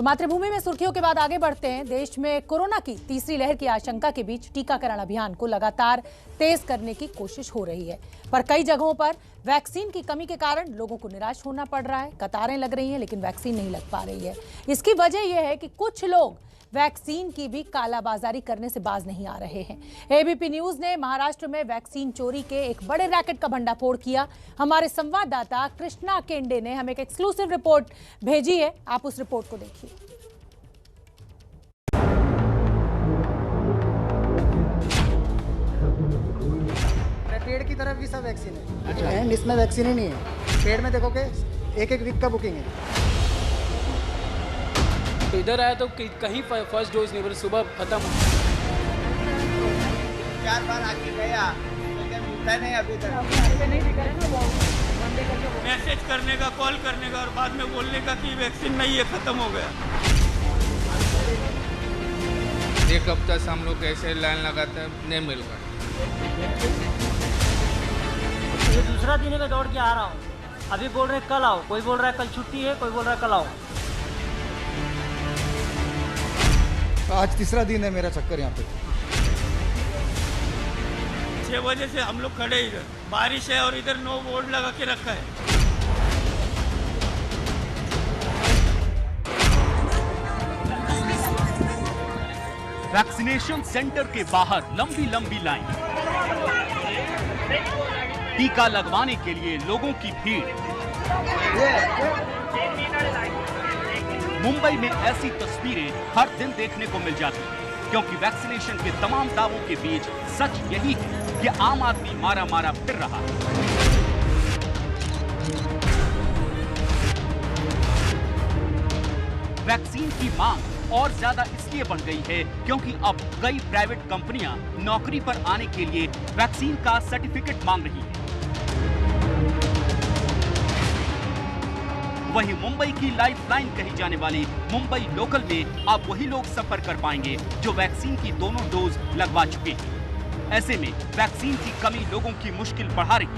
तो मातृभूमि में सुर्खियों के बाद आगे बढ़ते हैं। देश में कोरोना की तीसरी लहर की आशंका के बीच टीकाकरण अभियान को लगातार तेज करने की कोशिश हो रही है, पर कई जगहों पर वैक्सीन की कमी के कारण लोगों को निराश होना पड़ रहा है। कतारें लग रही हैं लेकिन वैक्सीन नहीं लग पा रही है। इसकी वजह यह है कि कुछ लोग वैक्सीन की भी कालाबाजारी करने से बाज नहीं आ रहे हैं। एबीपी न्यूज ने महाराष्ट्र में वैक्सीन चोरी के एक बड़े रैकेट का भंडाफोड़ किया। हमारे संवाददाता कृष्णा केंडे ने हमें एक एक्सक्लूसिव रिपोर्ट भेजी है, आप उस रिपोर्ट को देखिए। पेड़ की तरफ भी सब वैक्सीन है। अच्छा। इसमें वैक्सीन ही नहीं है। पेड़ में देखोगे एक वीक का बुकिंग है। तो इधर आया तो कहीं फर्स्ट डोज नहीं, सुबह खत्म। 4 बार आके गया लेकिन मिलता नहीं अभी तक। मैसेज करने का, कॉल करने का और बाद में बोलने का कि वैक्सीन नहीं है, खत्म हो गया। एक हफ्ता से हम लोग ऐसे लाइन लगाते हैं, नहीं मिल रहा। ये दूसरा दिन में दौड़ के आ रहा हूँ। अभी बोल रहे कल आओ, कोई बोल रहा है कल छुट्टी है, कोई बोल रहा है कल आओ। आज तीसरा दिन है मेरा चक्कर यहाँ पे। 6 बजे से हम लोग खड़े इधर, बारिश है और इधर नो बोर्ड लगा के रखा है। वैक्सीनेशन सेंटर के बाहर लंबी लंबी लाइन, टीका लगवाने के लिए लोगों की भीड़। मुंबई में ऐसी तस्वीरें हर दिन देखने को मिल जाती हैं, क्योंकि वैक्सीनेशन के तमाम दावों के बीच सच यही है कि आम आदमी मारा मारा फिर रहा है। वैक्सीन की मांग और ज्यादा इसलिए बढ़ गई है क्योंकि अब कई प्राइवेट कंपनियां नौकरी पर आने के लिए वैक्सीन का सर्टिफिकेट मांग रही है। वहीं मुंबई की लाइफलाइन कही जाने वाली मुंबई लोकल में अब वही लोग सफर कर पाएंगे जो वैक्सीन की दोनों डोज लगवा चुके हैं। ऐसे में वैक्सीन की कमी लोगों की मुश्किल बढ़ा रही है।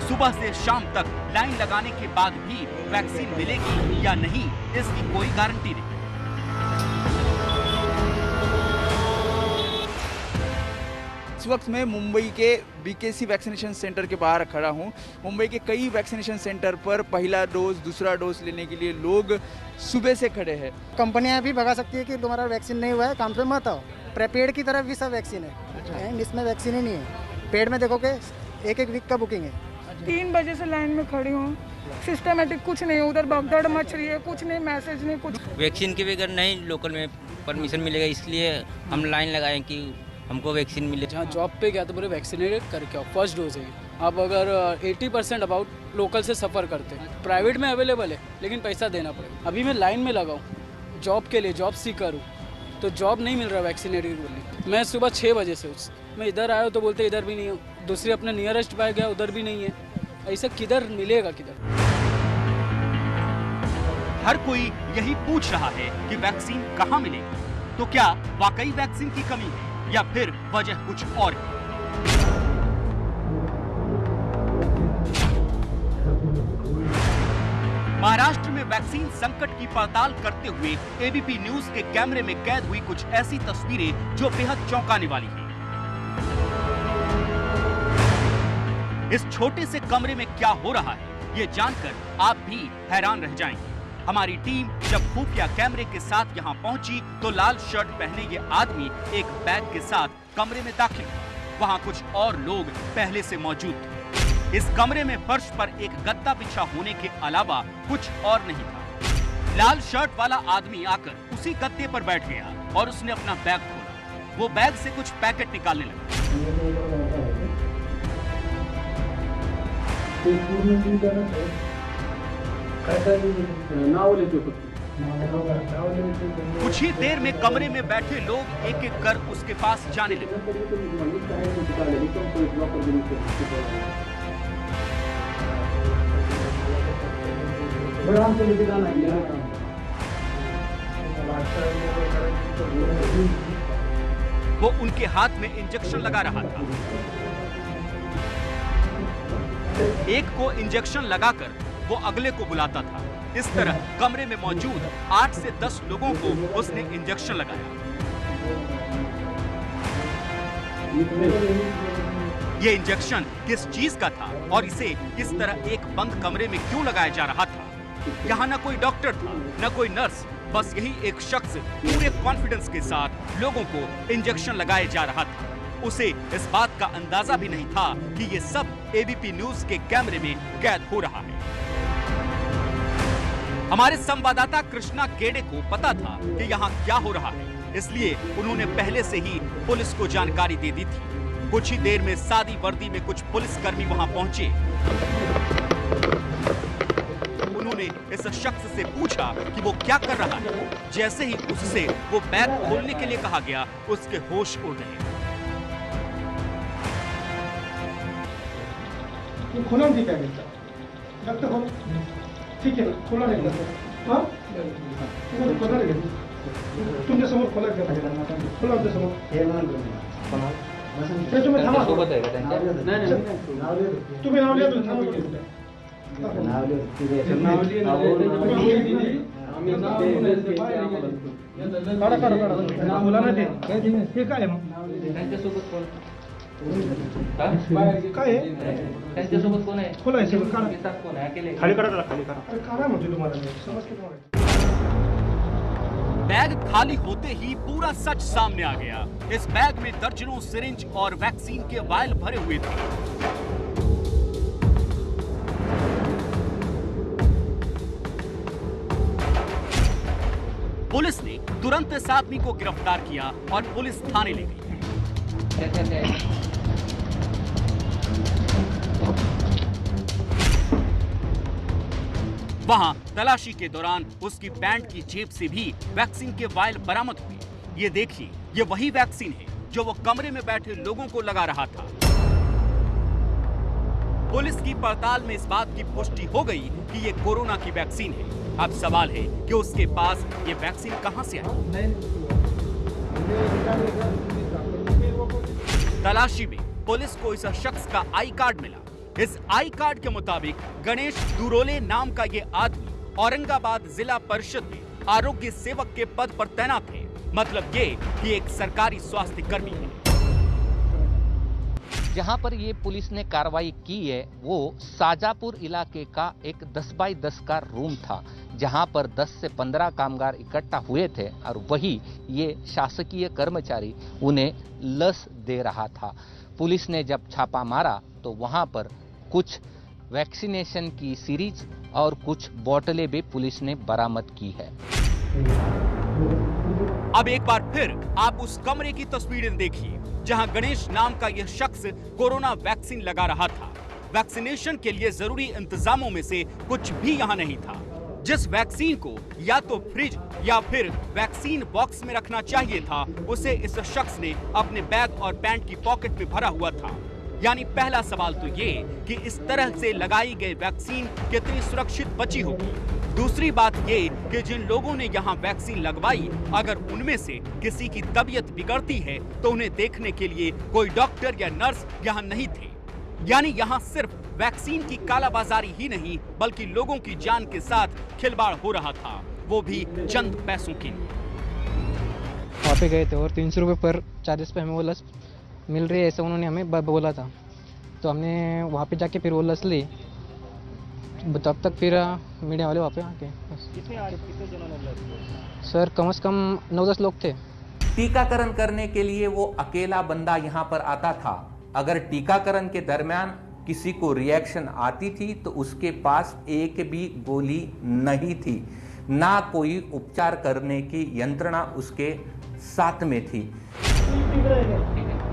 सुबह से शाम तक लाइन लगाने के बाद भी वैक्सीन मिलेगी या नहीं, इसकी कोई गारंटी नहीं। इस वक्त मैं मुंबई के बीकेसी वैक्सीनेशन सेंटर के बाहर खड़ा हूं। मुंबई के कई वैक्सीनेशन सेंटर पर पहला डोज, दूसरा डोज लेने के लिए लोग सुबह से खड़े हैं। कंपनियां भी भगा सकती है कि तुम्हारा वैक्सीन नहीं हुआ है, काम पे मत आओ। पेड़ की तरफ भी सब वैक्सीन है। अच्छा। इसमें वैक्सीन ही नहीं है। पेड़ में देखोगे एक वीक का बुकिंग है। 3 बजे से लाइन में खड़ी हूँ। सिस्टमेटिक कुछ नहीं है, उधर भगदड़ मच रही है, कुछ नहीं, मैसेज नहीं, कुछ। वैक्सीन के बगैर नहीं लोकल में परमिशन मिलेगा, इसलिए हम लाइन लगाए कि हमको वैक्सीन मिले। जहाँ जॉब पे गया तो बोले वैक्सीनेटेड करके आओ, फर्स्ट डोज है। अब अगर 80% अबाउट लोकल से सफ़र करते हैं, प्राइवेट में अवेलेबल है लेकिन पैसा देना पड़ेगा। अभी मैं लाइन में लगा हूँ जॉब के लिए, जॉब सीकर हूँ, तो जॉब नहीं मिल रहा वैक्सीनेटेड बोलने। मैं सुबह 6 बजे से मैं इधर आया तो बोलते इधर भी नहीं हूँ, दूसरी अपने नियरेस्ट बाय गया उधर भी नहीं है। ऐसा किधर मिलेगा, किधर? हर कोई यही पूछ रहा है कि वैक्सीन कहाँ मिलेगी। तो क्या वाकई वैक्सीन की कमी है या फिर वजह कुछ और है? महाराष्ट्र में वैक्सीन संकट की पड़ताल करते हुए एबीपी न्यूज के कैमरे में कैद हुई कुछ ऐसी तस्वीरें जो बेहद चौंकाने वाली हैं। इस छोटे से कमरे में क्या हो रहा है, ये जानकर आप भी हैरान रह जाएंगे। हमारी टीम जब खुफिया कैमरे के साथ यहाँ पहुंची तो लाल शर्ट पहने ये आदमी एक बैग के साथ कमरे में दाखिल हुआ। वहाँ कुछ और लोग पहले से मौजूद थे। इस कमरे में फर्श पर एक गद्दा बिछा होने के अलावा कुछ और नहीं था। लाल शर्ट वाला आदमी आकर उसी गद्दे पर बैठ गया और उसने अपना बैग खोला। वो बैग से कुछ पैकेट निकालने लगा। कुछ ही देर में कमरे में बैठे लोग एक एक कर उसके पास जाने लगे। वो उनके हाथ में इंजेक्शन लगा रहा था। एक को इंजेक्शन लगाकर वो अगले को बुलाता था। इस तरह कमरे में मौजूद 8 से 10 लोगों को उसने इंजेक्शन लगाया। ये इंजेक्शन किस चीज का था और इसे इस तरह एक बंद कमरे में क्यों लगाया जा रहा था? यहाँ न कोई डॉक्टर था, न कोई नर्स, बस यही एक शख्स पूरे कॉन्फिडेंस के साथ लोगों को इंजेक्शन लगाए जा रहा था। उसे इस बात का अंदाजा भी नहीं था कि ये सब एबीपी न्यूज के कैमरे में कैद हो रहा है। हमारे संवाददाता कृष्णा गेडे को पता था कि यहाँ क्या हो रहा है, इसलिए उन्होंने पहले से ही पुलिस को जानकारी दे दी थी। कुछ ही देर में सादी वर्दी में कुछ पुलिसकर्मी वहां पहुंचे। उन्होंने इस शख्स से पूछा कि वो क्या कर रहा है। जैसे ही उससे वो बैग खोलने के लिए कहा गया, उसके होश उड़ गए। खोला नहीं क्या डॉक्टर खोलो, ठीक है ना, खोला नहीं हाँ खोला नहीं तुमच्या समोर खोला खोला आमच्या समोर तुम्ही थांबा तुम्ही नाव लिहा काढा काढा काढा खोला नाही ते काय मग काय त्यांच्यासोबत कोण आहे खोला आहे सगळं काढा कोण आहे अकेले खाली काढा खाली काढा अरे काढा म्हणते तुम्हाला समजते तुम्हाला। बैग खाली होते ही पूरा सच सामने आ गया। इस बैग में दर्जनों सिरिंज और वैक्सीन के वायल भरे हुए थे। पुलिस ने तुरंत इस आदमी को गिरफ्तार किया और पुलिस थाने ले गई। वहां तलाशी के दौरान उसकी पैंट की जेब से भी वैक्सीन के वायल बरामद हुए। ये देखिए, ये वही वैक्सीन है जो वो कमरे में बैठे लोगों को लगा रहा था। पुलिस की पड़ताल में इस बात की पुष्टि हो गई कि ये कोरोना की वैक्सीन है। अब सवाल है कि उसके पास ये वैक्सीन कहां से आई? तलाशी में पुलिस को इस शख्स का आई कार्ड मिला। इस आई कार्ड के मुताबिक गणेश दुरोले नाम का ये आदमी औरंगाबाद जिला परिषद में आरोग्य सेवक के पद पर तैनात है। मतलब ये कि एक सरकारी स्वास्थ्य कर्मी है। जहां पर ये पुलिस ने कार्रवाई की है वो शाजापुर इलाके का एक 10 बाई 10 का रूम था, जहां पर 10 से 15 कामगार इकट्ठा हुए थे और वही ये शासकीय कर्मचारी उन्हें लस दे रहा था। पुलिस ने जब छापा मारा तो वहां पर कुछ वैक्सीनेशन की सीरीज और कुछ बोतलें भी पुलिस ने बरामद की है। अब एक बार फिर आप उस कमरे की तस्वीरें देखिए जहां गणेश नाम का यह शख्स कोरोना वैक्सीन लगा रहा था। वैक्सीनेशन के लिए जरूरी इंतजामों में से कुछ भी यहां नहीं था। जिस वैक्सीन को या तो फ्रिज या फिर वैक्सीन बॉक्स में रखना चाहिए था, उसे इस शख्स ने अपने बैग और पैंट की पॉकेट में भरा हुआ था। यानी पहला सवाल तो ये कि इस तरह से लगाई गई वैक्सीन कितनी सुरक्षित बची होगी। दूसरी बात ये कि जिन लोगों ने यहाँ वैक्सीन लगवाई, अगर उनमें से किसी की तबीयत बिगड़ती है तो उन्हें देखने के लिए कोई डॉक्टर या नर्स यहाँ नहीं थे। यानी यहाँ सिर्फ वैक्सीन की कालाबाजारी ही नहीं बल्कि लोगों की जान के साथ खिलवाड़ हो रहा था, वो भी चंद पैसों के लिए। वहाँ पे गए थे और 300 रुपये पर चार्जेस पे हमें वो लस मिल रही है, ऐसा उन्होंने हमें बोला था। तो हमने वहाँ पे जाके फिर वो लस ली। तब तक फिर मीडिया वाले वहाँ पे आके कितने जनों ने लस? सर कम से कम 9-10 लोग थे। टीकाकरण करने के लिए वो अकेला बंदा यहाँ पर आता था। अगर टीकाकरण के दरमियान किसी को रिएक्शन आती थी तो उसके पास एक भी गोली नहीं थी, ना कोई उपचार करने की यंत्रणा उसके साथ में थी।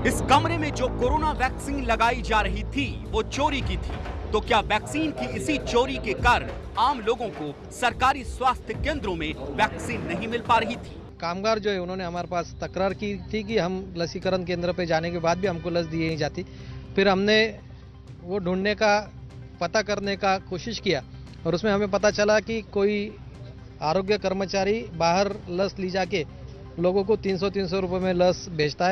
इस कमरे में जो कोरोना वैक्सीन लगाई जा रही थी वो चोरी की थी। तो क्या वैक्सीन की इसी चोरी के कारण आम लोगों को सरकारी स्वास्थ्य केंद्रों में वैक्सीन नहीं मिल पा रही थी? कामगार जो है उन्होंने हमारे पास तकरार की थी कि हम लसीकरण केंद्र पे जाने के बाद भी हमको लस दी नहीं जाती। फिर हमने वो ढूंढने का पता करने का कोशिश किया और उसमें हमें पता चला कि कोई आरोग्य कर्मचारी बाहर लस ली जाके लोगों को 300 रुपये में लस बेचता है।